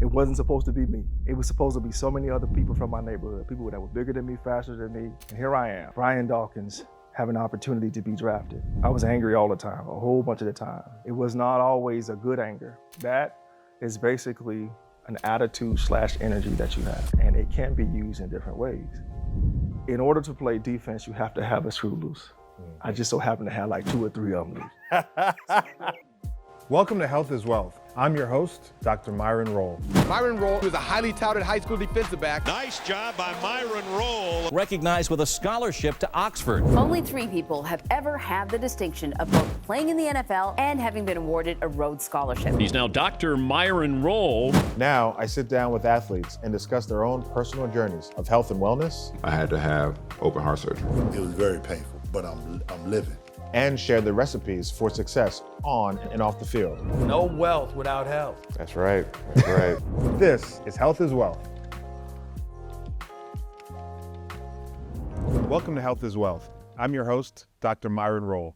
It wasn't supposed to be me. It was supposed to be so many other people from my neighborhood, people that were bigger than me, faster than me. And here I am, Brian Dawkins, having an opportunity to be drafted. I was angry all the time, a whole bunch of the time. It was not always a good anger. That is basically an attitude/energy that you have, and it can be used in different ways. In order to play defense, you have to have a screw loose. I just so happen to have like 2 or 3 of them loose. Welcome to Health is Wealth. I'm your host, Dr. Myron Rolle. Myron Rolle is a highly touted high school defensive back. Nice job by Myron Rolle. Recognized with a scholarship to Oxford. Only 3 people have ever had the distinction of both playing in the NFL and having been awarded a Rhodes Scholarship. He's now Dr. Myron Rolle. Now, I sit down with athletes and discuss their own personal journeys of health and wellness. I had to have open heart surgery. It was very painful, but I'm living. And share the recipes for success on and off the field. No wealth without health. That's right. This is Health is Wealth. Welcome to Health is Wealth. I'm your host, Dr. Myron Rolle.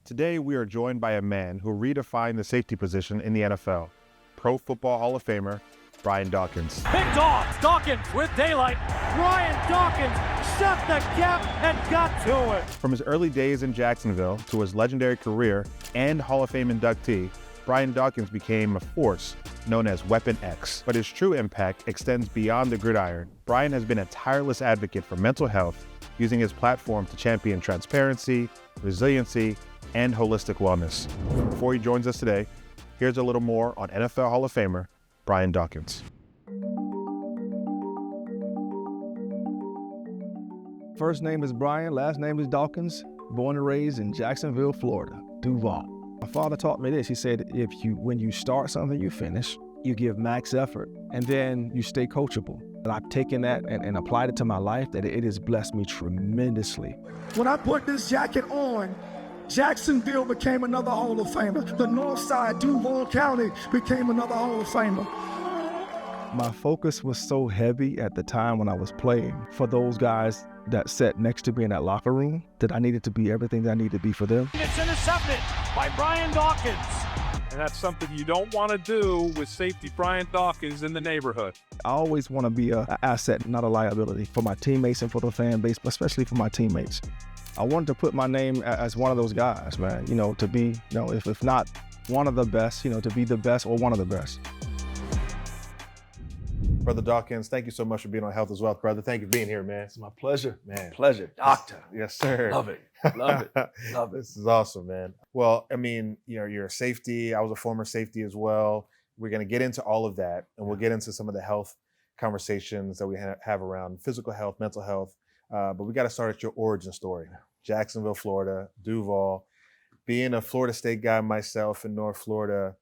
Today, we are joined by a man who redefined the safety position in the NFL, Pro Football Hall of Famer, Brian Dawkins. Picked off, Dawkins with daylight. Brian Dawkins shut the gap and got to it. From his early days in Jacksonville to his legendary career and Hall of Fame inductee, Brian Dawkins became a force known as Weapon X. But his true impact extends beyond the gridiron. Brian has been a tireless advocate for mental health, using his platform to champion transparency, resiliency, and holistic wellness. Before he joins us today, here's a little more on NFL Hall of Famer, Brian Dawkins. First name is Brian, last name is Dawkins, born and raised in Jacksonville, Florida, Duval. My father taught me this. He said, when you start something, you finish, you give max effort, and then you stay coachable. And I've taken that and applied it to my life, that it has blessed me tremendously. When I put this jacket on, Jacksonville became another Hall of Famer. The North Side, Duval County, became another Hall of Famer. My focus was so heavy at the time when I was playing for those guys that sat next to me in that locker room that I needed to be everything that I needed to be for them. It's intercepted by Brian Dawkins. And that's something you don't want to do with safety Brian Dawkins in the neighborhood. I always want to be an asset, not a liability, for my teammates and for the fan base, but especially for my teammates. I wanted to put my name as one of those guys, man, to be, if not one of the best, to be the best or one of the best. Brother Dawkins, thank you so much for being on Health is Wealth, brother. Thank you for being here, man. It's my pleasure, man. Pleasure, doctor. Yes, sir. Love it, love it, love it. This is awesome, man. Well, I mean, you're a safety. I was a former safety as well. We're going to get into all of that, and we'll get into some of the health conversations that we have around physical health, mental health. But we got to start at your origin story. Jacksonville, Florida, Duval. Being a Florida State guy myself in North Florida,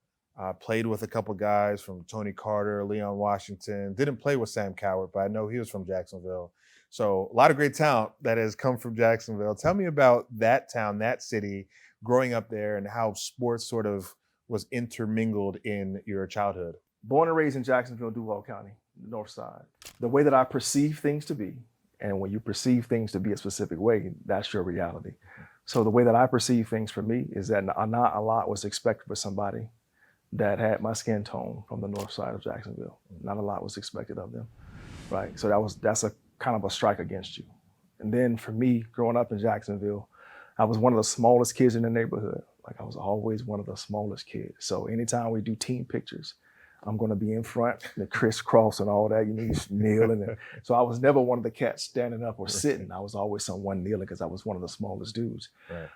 played with a couple guys from Tony Carter, Leon Washington. Didn't play with Sam Cowart, but I know he was from Jacksonville. So a lot of great talent that has come from Jacksonville. Tell me about that town, that city, growing up there, and how sports sort of was intermingled in your childhood. Born and raised in Jacksonville, Duval County, the North Side. The way that I perceive things to be, and when you perceive things to be a specific way, that's your reality. So the way that I perceive things for me is that not a lot was expected for somebody that had my skin tone from the North Side of Jacksonville. Not a lot was expected of them, right? So that's a kind of a strike against you. And then for me, growing up in Jacksonville, I was one of the smallest kids in the neighborhood. Like I was always one of the smallest kids. So anytime we do team pictures, I'm going to be in front, the crisscross and all that. You kneeling. So I was never one of the cats standing up or sitting. I was always someone kneeling because I was one of the smallest dudes. Right.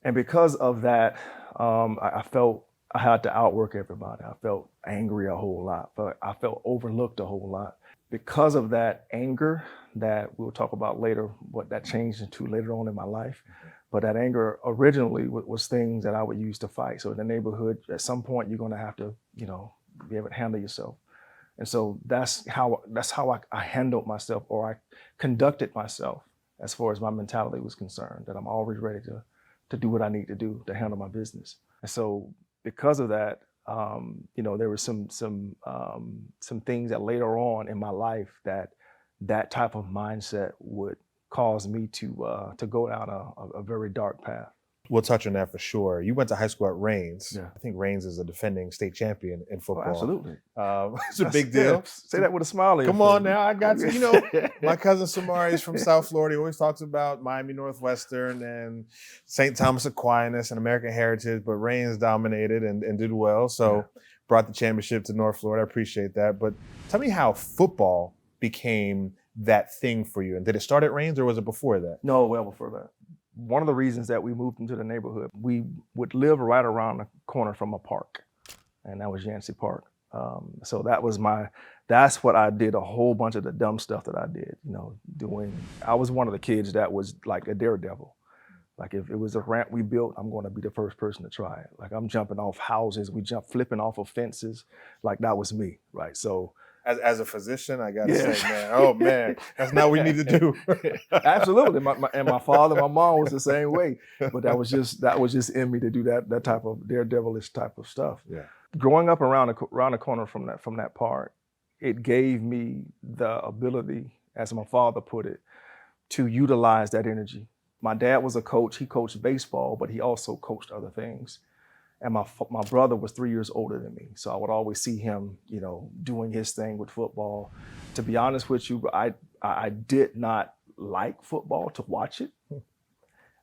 And because of that, I felt I had to outwork everybody. I felt angry a whole lot, but I felt overlooked a whole lot. Because of that anger that we'll talk about later, what that changed into later on in my life. But that anger originally was things that I would use to fight. So in the neighborhood, at some point, you're going to have to, be able to handle yourself. And so that's how I handled myself, or I conducted myself as far as my mentality was concerned, that I'm always ready to do what I need to do to handle my business. And so because of that, there were some things that later on in my life that type of mindset would cause me to go down a very dark path. we'll touch on that for sure. You went to high school at Rains. Yeah. I think Rains is a defending state champion in football. Oh, absolutely. It's a big deal. Yeah, say that with a smile on your Come on face. now, I got you. You know, my cousin Samari is from South Florida. He always talks about Miami Northwestern and St. Thomas Aquinas and American Heritage, but Rains dominated and did well. So brought the championship to North Florida. I appreciate that. But tell me how football became that thing for you. And did it start at Rains or was it before that? No, well before that. One of the reasons that we moved into the neighborhood, we would live right around the corner from a park, and that was Yancey Park. So that's what I did, a whole bunch of the dumb stuff that I did, I was one of the kids that was like a daredevil. Like if it was a ramp we built, I'm going to be the first person to try it. Like I'm jumping off houses, flipping off of fences, like that was me, right? So as a physician, I gotta say, man, that's not what we need to do. Absolutely, my father, my mom was the same way, but that was just in me to do that type of daredevilish type of stuff. Yeah. Growing up around the corner from that park, it gave me the ability, as my father put it, to utilize that energy. My dad was a coach. He coached baseball, but he also coached other things. And my brother was 3 years older than me. So I would always see him, doing his thing with football. To be honest with you, I did not like football to watch it.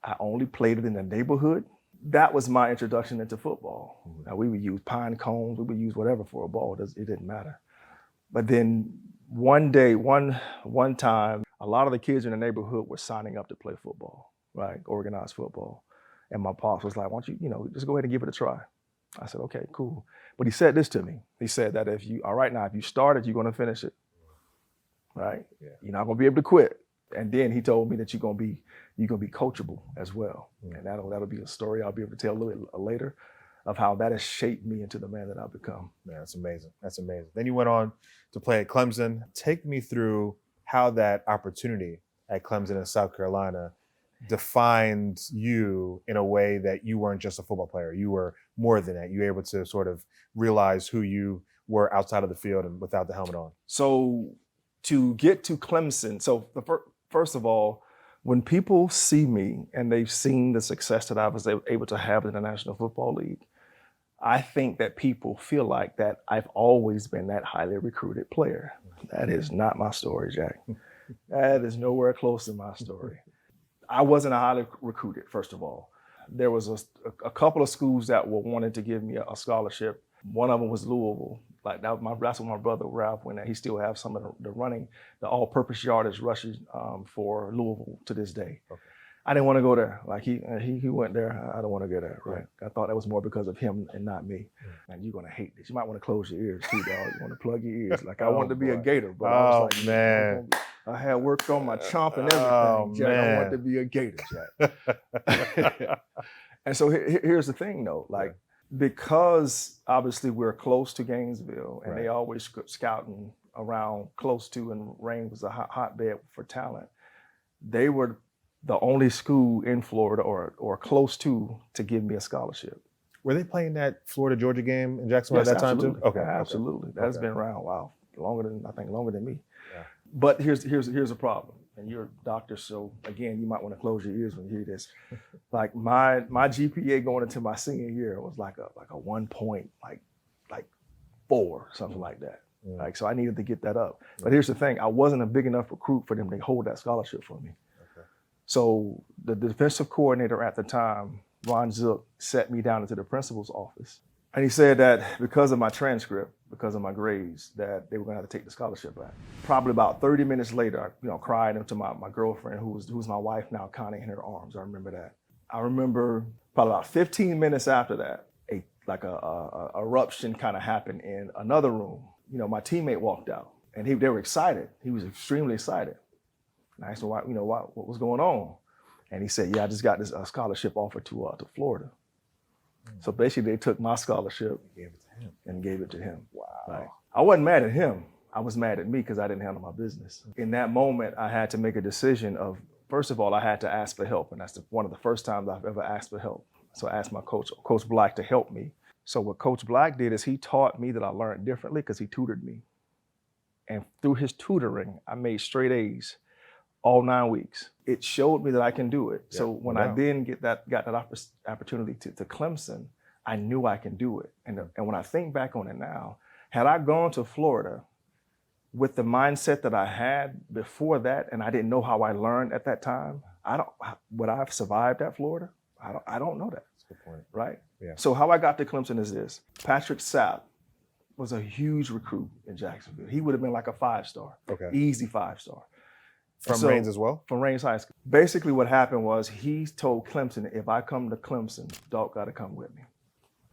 I only played it in the neighborhood. That was my introduction into football. Now, we would use pine cones, we would use whatever for a ball. It didn't matter. But then one day, one time, a lot of the kids in the neighborhood were signing up to play football, right? Organized football. And my pops was like, why don't you, just go ahead and give it a try. I said, okay, cool. But he said this to me. He said that if you started, you're going to finish it, right? Yeah. You're not going to be able to quit. And then he told me that you're going to be coachable as well. And that'll be a story I'll be able to tell a little bit later of how that has shaped me into the man that I've become. Man, that's amazing. That's amazing. Then you went on to play at Clemson. Take me through how that opportunity at Clemson in South Carolina defined you in a way that you weren't just a football player. You were more than that. You were able to sort of realize who you were outside of the field and without the helmet on. So to get to Clemson, first of all, when people see me and they've seen the success that I was able to have in the National Football League, I think that people feel like that I've always been that highly recruited player. That is not my story, Jack. That is nowhere close to my story. I wasn't highly recruited, first of all. There was a couple of schools that were wanting to give me a scholarship. One of them was Louisville. Like that's what my brother Ralph went at. He still has some of the all-purpose yardage rushes for Louisville to this day. Okay. I didn't want to go there. Like he went there. I don't want to go there. Right. I thought that was more because of him and not me. Man, you're gonna hate this. You might want to close your ears too, dog. You want to plug your ears. Like I wanted to be a Gator, but I was like, man. I had worked on my chomp and everything, Jack. Man. I wanted to be a Gator, Jack. And so here's the thing, though. Like because obviously we're close to Gainesville, and they always scouting around close to, and Rain was a hotbed for talent. They were the only school in Florida or close to give me a scholarship. Were they playing that Florida-Georgia game in Jacksonville at that time too? Okay, absolutely. That's been around, longer than me. Yeah. But here's a problem. And you're a doctor, so again, you might want to close your ears when you hear this. Like my GPA going into my senior year was like a 1 point, like 4, something like that. Yeah. Like so, I needed to get that up. But here's the thing: I wasn't a big enough recruit for them to hold that scholarship for me. Okay. So the defensive coordinator at the time, Ron Zook, sat me down into the principal's office, and he said that because of my transcript, because of my grades, that they were going to have to take the scholarship back. Probably about 30 minutes later, I cried into my girlfriend, who's my wife now, Connie, in her arms. I remember that. I remember probably about 15 minutes after that, a eruption kind of happened in another room. My teammate walked out, and they were excited. He was extremely excited. And I asked him, what was going on? And he said, yeah, I just got this scholarship offer to Florida. So basically, they took my scholarship and gave it to him. Wow. Like, I wasn't mad at him. I was mad at me because I didn't handle my business. In that moment, I had to make a decision of, first of all, I had to ask for help. And that's one of the first times I've ever asked for help. So I asked my coach, Coach Black, to help me. So what Coach Black did is he taught me that I learned differently because he tutored me. And through his tutoring, I made straight A's all 9 weeks. It showed me that I can do it. Yeah, So when I then got that opportunity to Clemson, I knew I can do it. And when I think back on it now, had I gone to Florida with the mindset that I had before that, and I didn't know how I learned at that time, would I have survived at Florida? I don't know that. That's a good point. Right? Yeah. So how I got to Clemson is this. Patrick Sapp was a huge recruit in Jacksonville. He would have been like a 5-star. Okay. Easy 5-star. From Raines as well? From Raines High School. Basically what happened was he told Clemson, if I come to Clemson, Dawk got to come with me.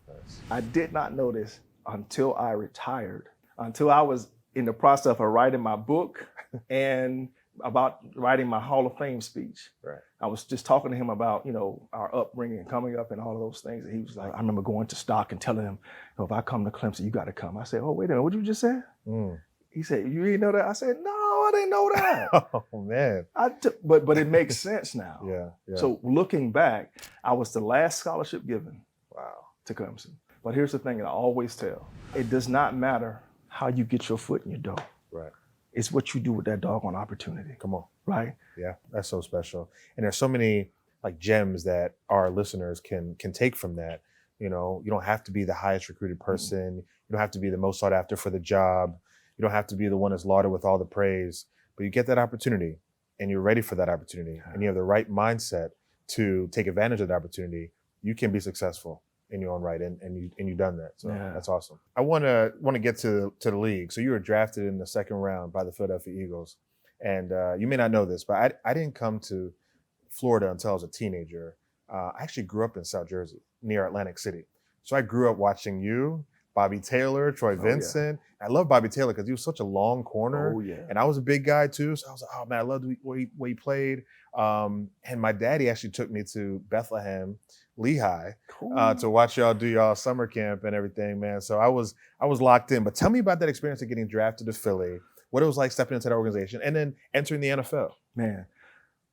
Nice. I did not know this until I retired, until I was in the process of writing my book and about writing my Hall of Fame speech. Right. I was just talking to him about, our upbringing and coming up and all of those things. And he was like, I remember going to Stock and telling him, if I come to Clemson, you got to come. I said, oh, wait a minute, what you just said? He said, you didn't know that? I said, no, I didn't know that. Oh, man. But it makes sense now. Yeah. So looking back, I was the last scholarship given to Clemson. But here's the thing that I always tell. It does not matter how you get your foot in your door. Right. It's what you do with that doggone opportunity. Come on. Right? Yeah, that's so special. And there's so many like gems that our listeners can take from that. You don't have to be the highest recruited person. You don't have to be the most sought after for the job. You don't have to be the one that's lauded with all the praise. But you get that opportunity and you're ready for that opportunity and you have the right mindset to take advantage of the opportunity. You can be successful in your own right, and you've done that. So that's awesome. I want to get to the league. So you were drafted in the second round by the Philadelphia Eagles, and you may not know this, but I didn't come to Florida until I was a teenager. I actually grew up in South Jersey, near Atlantic City. So I grew up watching you, Bobby Taylor, Troy Vincent. I love Bobby Taylor because he was such a long corner, and I was a big guy too. So I was like, oh man, I loved the way he played. And my daddy actually took me to Bethlehem, Lehigh, to watch y'all do y'all summer camp and everything, man. So I was locked in. But tell me about that experience of getting drafted to Philly, what it was like stepping into that organization, and then entering the NFL. Man,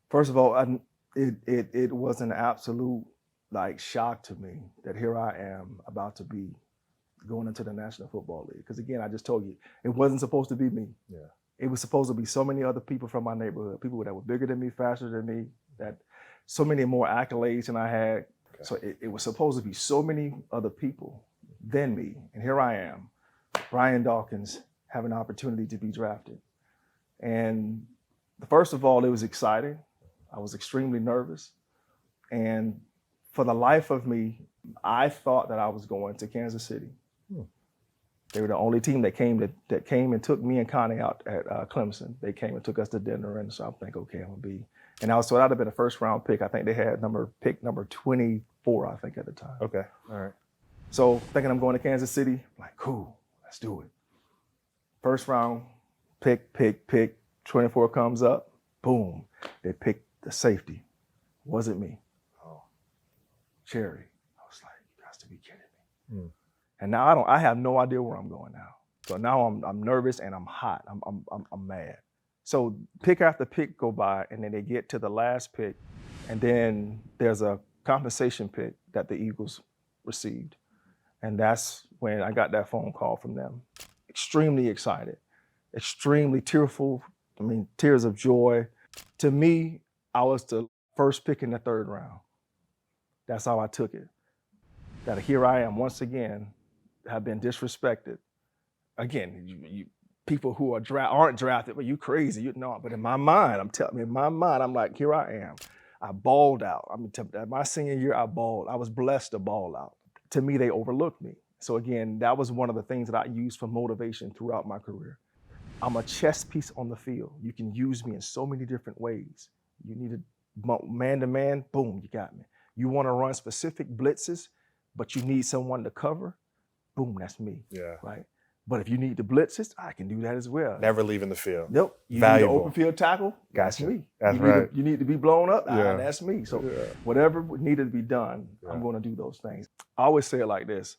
first of all, it was an absolute shock to me that here I am about to be going into the National Football League. Because again, I just told you, it wasn't supposed to be me. Yeah. It was supposed to be so many other people from my neighborhood, people that were bigger than me, faster than me, that so many more accolades than I had. Okay. So it was supposed to be so many other people than me. And here I am, Brian Dawkins, having an opportunity to be drafted. And first of all, it was exciting. I was extremely nervous. And for the life of me, I thought that I was going to Kansas City. They were the only team that came and took me and Connie out at Clemson. They came and took us to dinner, and so I'm thinking, okay, I'm gonna be. And so that would have been a first round pick. I think they had pick number 24, I think, at the time. Okay, all right. So thinking I'm going to Kansas City, like, cool, let's do it. First round, pick, 24 comes up, boom, they picked the safety. Wasn't me. Oh, Cherry. I was like, you got to be kidding me. And now I have no idea where I'm going now. So now I'm nervous and I'm hot. I'm mad. So pick after pick go by, and then they get to the last pick, and then there's a compensation pick that the Eagles received. And that's when I got that phone call from them. Extremely excited, extremely tearful. I mean, tears of joy. To me, I was the first pick in the third round. That's how I took it. That here I am once again, have been disrespected. Again, you people who aren't drafted, but you crazy, But in my mind, I'm like, here I am. I balled out. My senior year, I balled. I was blessed to ball out. To me, they overlooked me. So again, that was one of the things that I used for motivation throughout my career. I'm a chess piece on the field. You can use me in so many different ways. You need a man-to-man, boom, you got me. You want to run specific blitzes, but you need someone to cover, boom, that's me. Yeah. Right? But if you need the blitzes, I can do that as well. Never leaving the field. Nope. You Valuable. need an open field tackle, that's Gotcha. me. That's right. You need to be blown up, Yeah. that's me. So whatever needed to be done, I'm going to do those things. I always say it like this,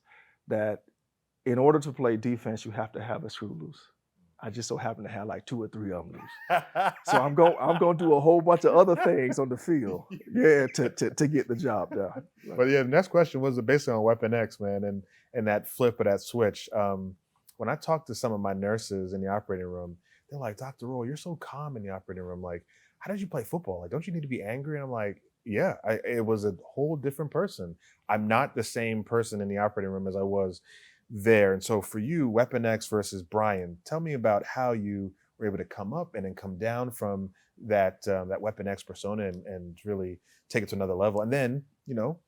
that in order to play defense, you have to have a screw loose. I just so happen to have like 2 or 3 of them loose. So I'm going to do a whole bunch of other things on the field, to get the job done. But yeah, the next question was basically on Weapon X, man, and that flip of that switch. When I talked to some of my nurses in the operating room, they're like, Dr. Rolle, you're so calm in the operating room. Like, how did you play football? Like, don't you need to be angry? And I'm like, yeah, it was a whole different person. I'm not the same person in the operating room as I was there. And so for you, Weapon X versus Brian, tell me about how you were able to come up and then come down from that Weapon X persona and really take it to another level. And then, you know,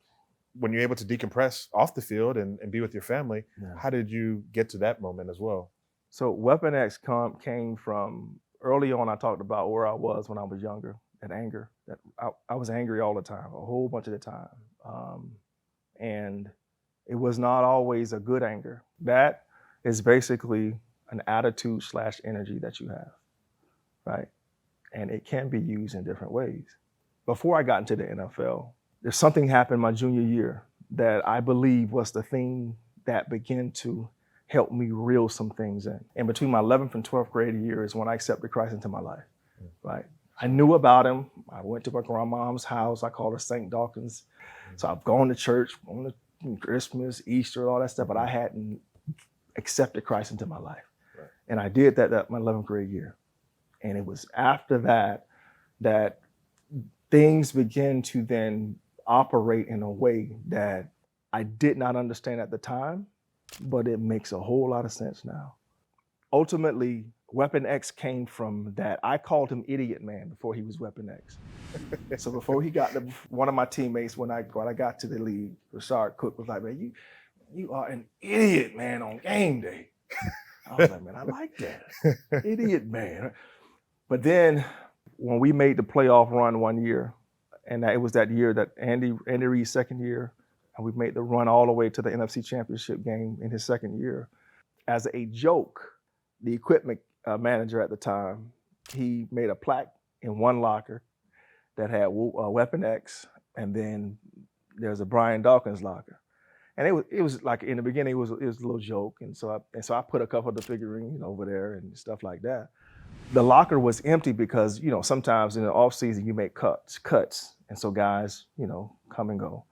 when you're able to decompress off the field and be with your family, how did you get to that moment as well? So Weapon X came from early on. I talked about where I was when I was younger, that anger. That I was angry all the time, a whole bunch of the time. And it was not always a good anger. That is basically an attitude / energy that you have, right? And it can be used in different ways. Before I got into the NFL, there's something happened my junior year that I believe was the thing that began to help me reel some things in. And between my 11th and 12th grade year is when I accepted Christ into my life, right? I knew about him. I went to my grandma's house. I called her St. Dawkins. So I've gone to church on the Christmas, Easter, all that stuff, but I hadn't accepted Christ into my life. Right. And I did that my 11th grade year. And it was after that that things began to then operate in a way that I did not understand at the time, but it makes a whole lot of sense now. Ultimately, Weapon X came from that. I called him Idiot Man before he was Weapon X. So before he got one of my teammates, when I got to the league, Rashard Cook was like, man, you are an idiot, man, on game day. I was like, man, I like that. Idiot Man. But then when we made the playoff run one year, and it was that year that Andy Reid's second year, and we made the run all the way to the NFC Championship game in his second year. As a joke, the equipment manager at the time, he made a plaque in one locker that had Weapon X, and then there's a Brian Dawkins locker. And it was like, in the beginning, it was a little joke, and so I put a couple of the figurines over there and stuff like that. The locker was empty because, you know, sometimes in the off season you make cuts, and so guys, you know, come and go.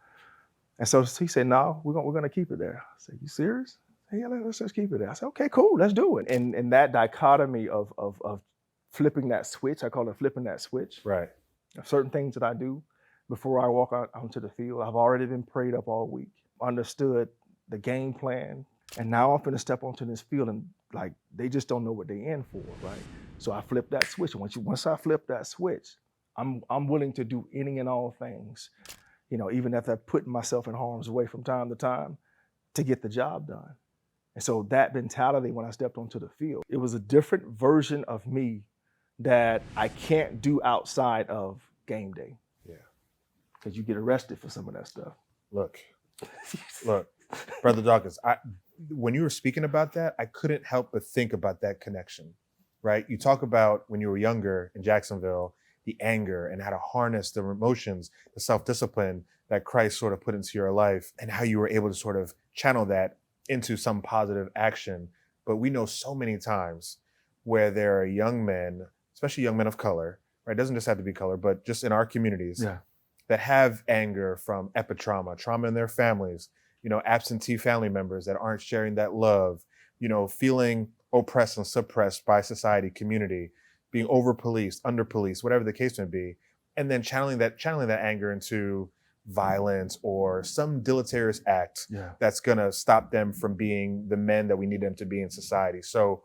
And so he said, no, we're gonna keep it there. I said, you serious? Yeah, let's just keep it there. I said, okay, cool, let's do it. And that dichotomy of flipping that switch, I call it flipping that switch. Right. Certain things that I do before I walk out onto the field, I've already been prayed up all week, understood the game plan, and now I'm finna step onto this field and like they just don't know what they're in for, right? So I flip that switch. And once I flip that switch, I'm willing to do any and all things, you know, even if I'm putting myself in harm's way from time to time to get the job done. And so that mentality when I stepped onto the field, it was a different version of me that I can't do outside of game day. Yeah. Because you get arrested for some of that stuff. Look, Brother Dawkins, when you were speaking about that, I couldn't help but think about that connection, right? You talk about when you were younger in Jacksonville, the anger and how to harness the emotions, the self-discipline that Christ sort of put into your life and how you were able to sort of channel that into some positive action. But we know so many times where there are young men, especially young men of color, right? It doesn't just have to be color, but just in our communities that have anger from trauma in their families, you know, absentee family members that aren't sharing that love, you know, feeling oppressed and suppressed by society, community, being over-policed, under-policed, whatever the case may be, and then channeling that anger into violence or some deleterious act that's gonna stop them from being the men that we need them to be in society. So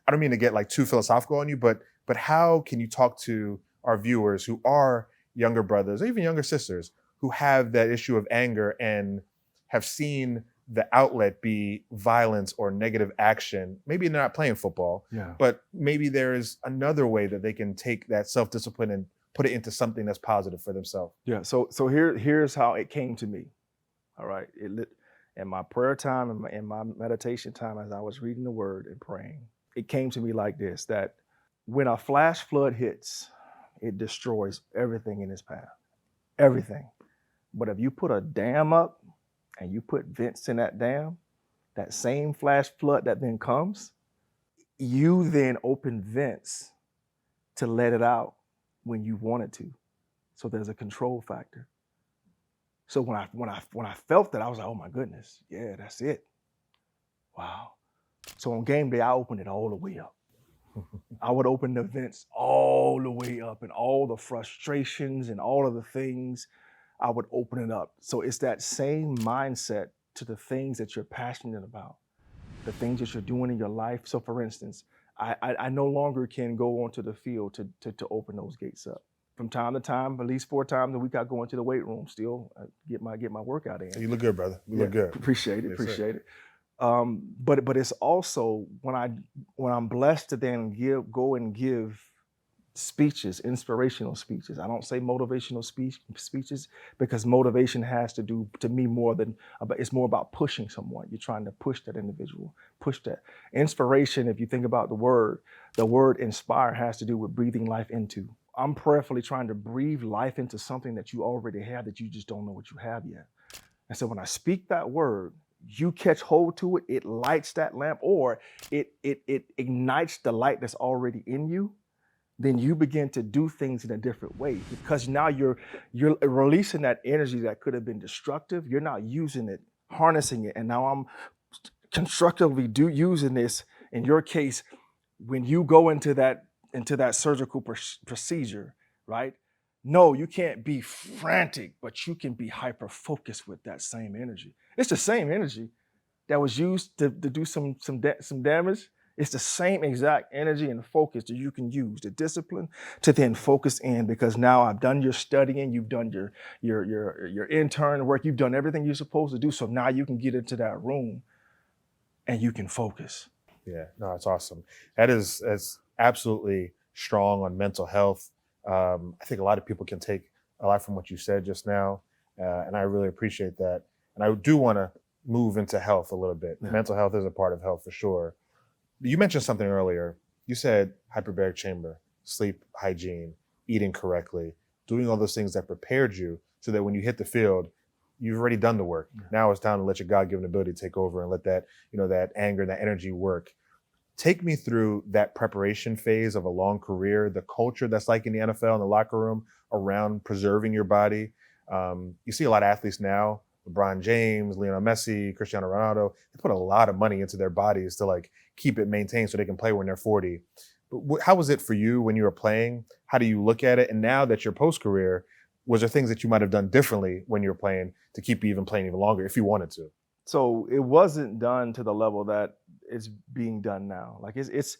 I don't mean to get like too philosophical on you, but how can you talk to our viewers who are younger brothers or even younger sisters who have that issue of anger and have seen the outlet be violence or negative action? Maybe they're not playing football, but maybe there is another way that they can take that self-discipline and put it into something that's positive for themselves. Yeah, so here's how it came to me, all right? In my prayer time and in my meditation time as I was reading the word and praying, it came to me like this, that when a flash flood hits, it destroys everything in its path, everything. But if you put a dam up and you put vents in that dam, that same flash flood that then comes, you then open vents to let it out when you want it to. So there's a control factor. So when I felt that, I was like, oh my goodness, yeah, that's it. Wow. So on game day, I opened it all the way up. I would open the vents all the way up, and all the frustrations and all of the things, I would open it up. So it's that same mindset to the things that you're passionate about, the things that you're doing in your life. So for instance, I no longer can go onto the field to open those gates up. From time to time, at least 4 times a week, I go into the weight room still, get my workout in. You look good, brother. You look good. Appreciate it, Yes, appreciate it. But it's also when I'm blessed to then go and give speeches, inspirational speeches. I don't say motivational speeches, because motivation has to do, to me, it's more about pushing someone. You're trying to push that individual, push that. Inspiration, if you think about the word inspire has to do with breathing life into. I'm prayerfully trying to breathe life into something that you already have that you just don't know what you have yet. And so when I speak that word, you catch hold to it, it lights that lamp, or it ignites the light that's already in you. Then you begin to do things in a different way, because now you're releasing that energy that could have been destructive. You're now using it, harnessing it, and now I'm constructively using this. In your case, when you go into that surgical procedure, right? No, you can't be frantic, but you can be hyper focused with that same energy. It's the same energy that was used to do some damage. It's the same exact energy and focus that you can use, the discipline to then focus in, because now I've done your studying, you've done your intern work, you've done everything you're supposed to do. So now you can get into that room and you can focus. Yeah, no, it's awesome. That's absolutely strong on mental health. I think a lot of people can take a lot from what you said just now, and I really appreciate that. And I do want to move into health a little bit. Yeah. Mental health is a part of health for sure. You mentioned something earlier. You said hyperbaric chamber, sleep hygiene, eating correctly, doing all those things that prepared you so that when you hit the field, you've already done the work. Yeah. Now it's time to let your God-given ability take over and let that, that anger and that energy work. Take me through that preparation phase of a long career, the culture that's like in the NFL, in the locker room, around preserving your body. You see a lot of athletes now, LeBron James, Lionel Messi, Cristiano Ronaldo, they put a lot of money into their bodies to keep it maintained so they can play when they're 40. But how was it for you when you were playing? How do you look at it? And now that you're post-career, was there things that you might have done differently when you were playing to keep you even playing even longer if you wanted to? So it wasn't done to the level that it's being done now. It's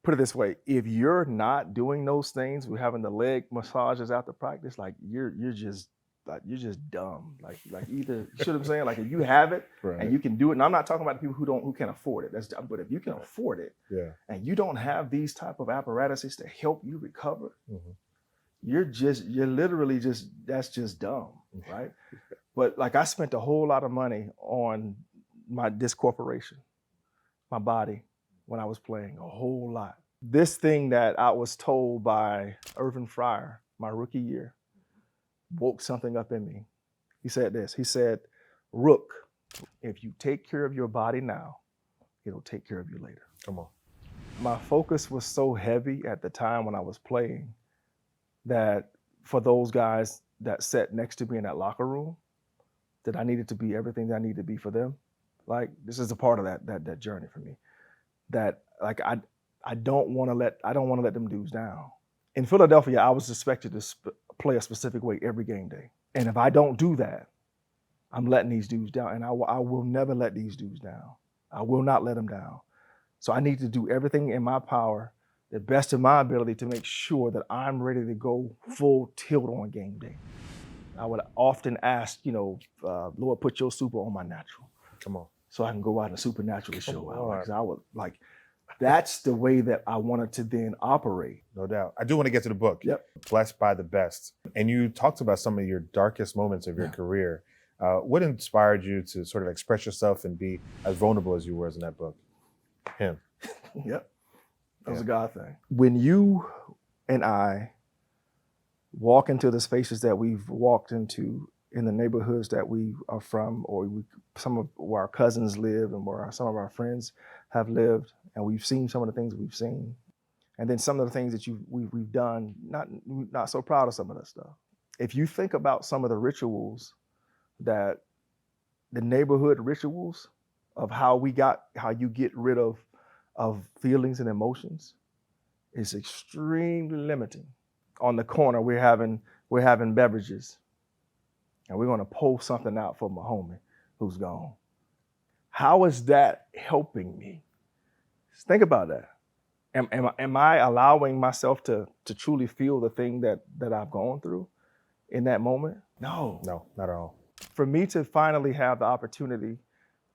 put it this way: if you're not doing those things, we're having the leg massages after practice, you're just dumb. Either, you know what I'm saying? If you have it right, and you can do it, and I'm not talking about the people who can't afford it. But if you can afford it, yeah, and you don't have these type of apparatuses to help you recover, mm-hmm, you're literally that's just dumb, right? But I spent a whole lot of money on this corporation, my body, when I was playing, a whole lot. This thing that I was told by Irvin Fryer, my rookie year, woke something up in me. He said this, he said, Rook, if you take care of your body now, it'll take care of you later. Come on. My focus was so heavy at the time when I was playing that for those guys that sat next to me in that locker room, that I needed to be everything that I needed to be for them. This is a part of that journey for me. That I don't want to let them dudes down. In Philadelphia, I was expected to play a specific way every game day. And if I don't do that, I'm letting these dudes down. And I will never let these dudes down. I will not let them down. So I need to do everything in my power, the best of my ability, to make sure that I'm ready to go full tilt on game day. I would often ask, Lord, put your super on my natural. Come on. So I can go out and supernaturally show out. Because I would that's the way that I wanted to then operate. No doubt. I do want to get to the book. Yep. Blessed by the Best. And you talked about some of your darkest moments of your career. What inspired you to sort of express yourself and be as vulnerable as you were in that book? Him. Yep. That was a God thing. When you and I walk into the spaces that we've walked into in the neighborhoods that we are from, or some of where our cousins live and where some of our friends have lived, and we've seen some of the things we've seen, and then some of the things that we've done, not so proud of some of that stuff. If you think about some of the rituals, the neighborhood rituals of how you get rid of feelings and emotions, is extremely limiting. On the corner, we're having beverages, and we're going to pull something out for my homie who's gone. How is that helping me? Think about that. Am I allowing myself to truly feel the thing that I've gone through in that moment? No. No, not at all. For me to finally have the opportunity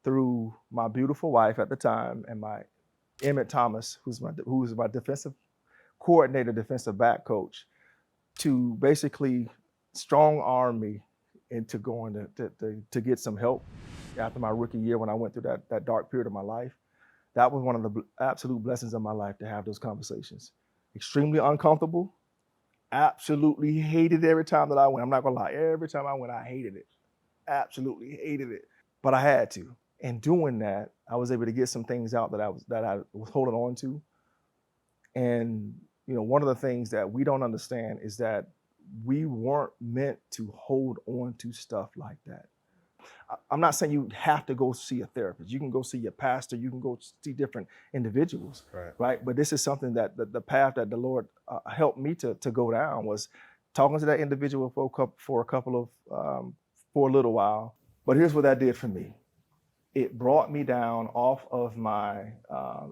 through my beautiful wife at the time and my Emmett Thomas, who's my defensive coordinator, defensive back coach, to basically strong arm me into going to get some help after my rookie year when I went through that dark period of my life. That was one of the absolute blessings of my life, to have those conversations. Extremely uncomfortable. Absolutely hated every time that I went. I'm not gonna lie, every time I went, I hated it. Absolutely hated it. But I had to. In doing that, I was able to get some things out that I was holding on to. And one of the things that we don't understand is that we weren't meant to hold on to stuff like that. I'm not saying you have to go see a therapist. You can go see your pastor. You can go see different individuals, right? But this is something that the path that the Lord helped me to go down was talking to that individual for a little while. But here's what that did for me. It brought me down off of my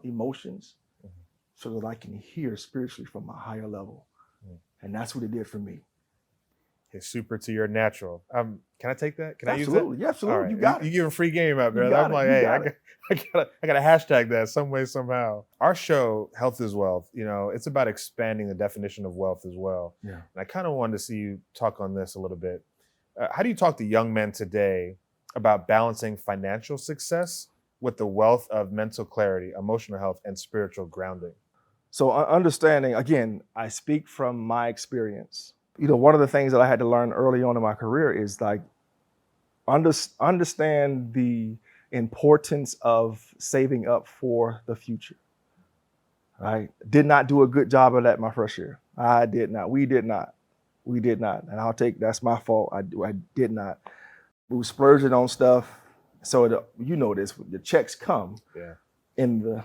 emotions so that I can hear spiritually from a higher level. And that's what it did for me. It's super to your natural. Can I take that? Can I use that? Absolutely, absolutely. Right. You got it. You giving free game out, brother. I'm like, hey, I gotta hashtag that some way, somehow. Our show, Health is Wealth, it's about expanding the definition of wealth as well. Yeah. And I kind of wanted to see you talk on this a little bit. How do you talk to young men today about balancing financial success with the wealth of mental clarity, emotional health, and spiritual grounding? So understanding, again, I speak from my experience. One of the things that I had to learn early on in my career is like understand the importance of saving up for the future. Right? Did not do a good job of that my first year. I did not. We did not. And that's my fault. I did not. We were splurging on stuff. So this, the checks come in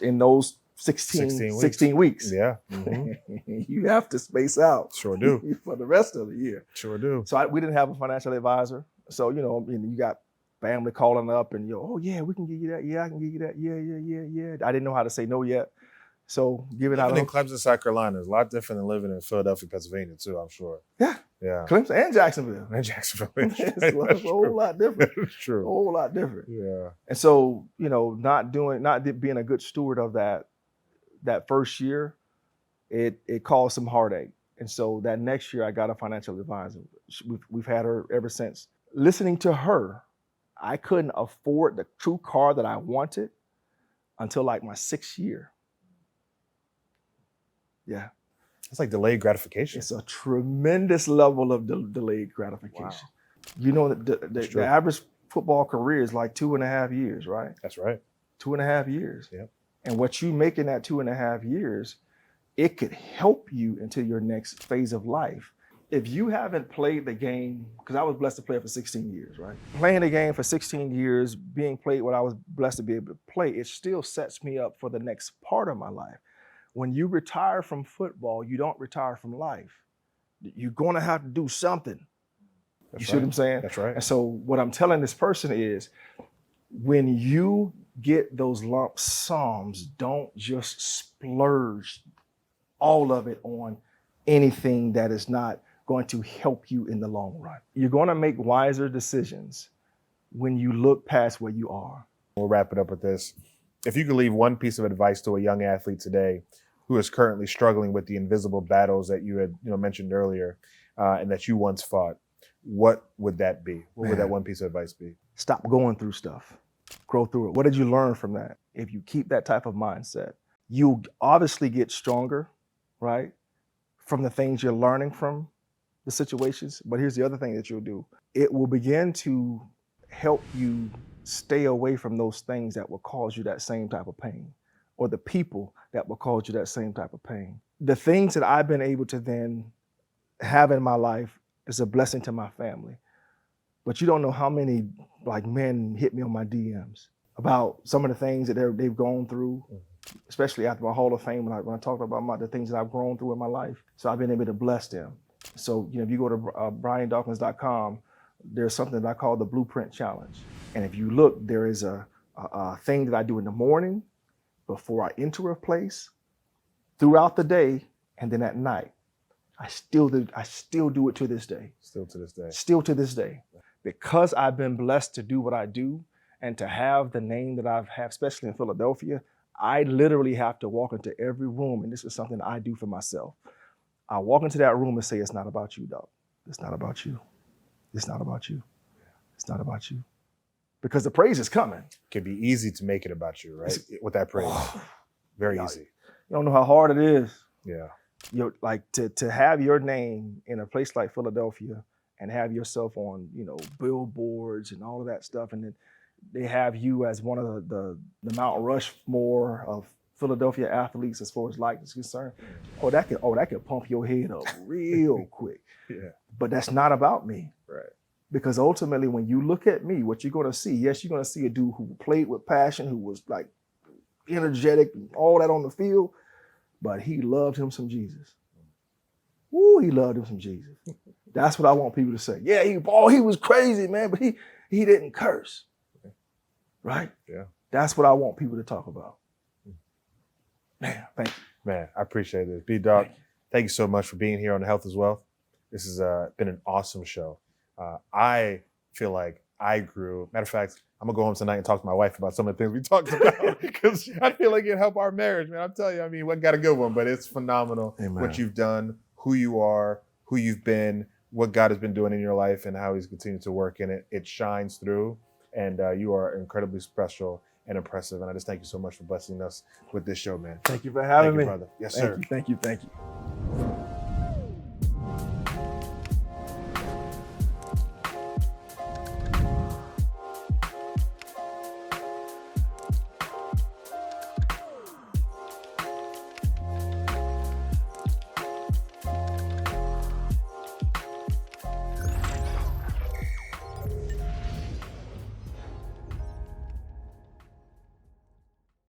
those 16 weeks. Yeah. Mm-hmm. You have to space out. Sure do. For the rest of the year. Sure do. So we didn't have a financial advisor. So, you got family calling up and oh yeah, we can give you that. Yeah, I can give you that. Yeah. I didn't know how to say no yet. So giving out. Living in Clemson, South Carolina is a lot different than living in Philadelphia, Pennsylvania too, I'm sure. Yeah. Clemson and Jacksonville. It's a whole lot different. It's true. A whole lot different. Yeah. And so, not being a good steward of that first year, it caused some heartache. And so that next year I got a financial advisor. We've had her ever since. Listening to her, I couldn't afford the true car that I wanted until like my 6th year. Yeah. It's like delayed gratification. It's a tremendous level of delayed gratification. Wow. The average football career is like 2.5 years, right? That's right. 2.5 years. Yep. And what you make in that 2.5 years, it could help you into your next phase of life. If you haven't played the game, because I was blessed to play for 16 years, right? Playing the game for 16 years, being played what I was blessed to be able to play, it still sets me up for the next part of my life. When you retire from football, you don't retire from life. You're going to have to do something. You see what I'm saying? That's right. And so what I'm telling this person is, when you get those lump sums, don't just splurge all of it on anything that is not going to help you in the long run. You're going to make wiser decisions when you look past where you are. We'll wrap it up with this. If you could leave one piece of advice to a young athlete today who is currently struggling with the invisible battles that you had mentioned earlier and that you once fought, what would that be? What would that one piece of advice be? Stop going through stuff. Grow through it. What did you learn from that? If you keep that type of mindset, you obviously get stronger, right? From the things you're learning from the situations. But here's the other thing that you'll do. It will begin to help you stay away from those things that will cause you that same type of pain, or the people that will cause you that same type of pain. The things that I've been able to then have in my life is a blessing to my family. But you don't know how many men hit me on my DMs about some of the things that they've gone through especially after my Hall of Fame, when I talked about the things that I've grown through in my life. So I've been able to bless them. So, if you go to BrianDawkins.com, there's something that I call the Blueprint Challenge. And if you look, there is a thing that I do in the morning before I enter a place, throughout the day, and then at night. I still do it to this day. Still to this day. Still to this day. Because I've been blessed to do what I do and to have the name that I've had, especially in Philadelphia, I literally have to walk into every room, and this is something I do for myself. I walk into that room and say, it's not about you, dog. It's not about you. It's not about you. It's not about you. Because the praise is coming. It can be easy to make it about you, right? With that praise. Very easy. You don't know how hard it is. Yeah. Like to have your name in a place like Philadelphia and have yourself on, billboards and all of that stuff. And then they have you as one of the Mount Rushmore of Philadelphia athletes as far as likeness is concerned. That could pump your head up real quick. Yeah. But that's not about me. Right. Because ultimately, when you look at me, what you're going to see, yes, you're going to see a dude who played with passion, who was like energetic, all that on the field, but he loved him some Jesus. Woo, he loved him some Jesus. That's what I want people to say. Yeah, he was crazy, man, but he didn't curse. Right? Yeah. That's what I want people to talk about. Man, thank you. Man, I appreciate this. B-Dawk, thank you so much for being here on Health is Wealth. This has been an awesome show. I feel like I grew. Matter of fact, I'm going to go home tonight and talk to my wife about some of the things we talked about because I feel like it helped our marriage, man. I'm telling you, we got a good one, but it's phenomenal. Amen. What you've done, who you are, who you've been, what God has been doing in your life, and how he's continued to work in it. It shines through, and you are incredibly special and impressive. And I just thank you so much for blessing us with this show, man. Thank you for having me. Brother. Yes, sir. Thank you.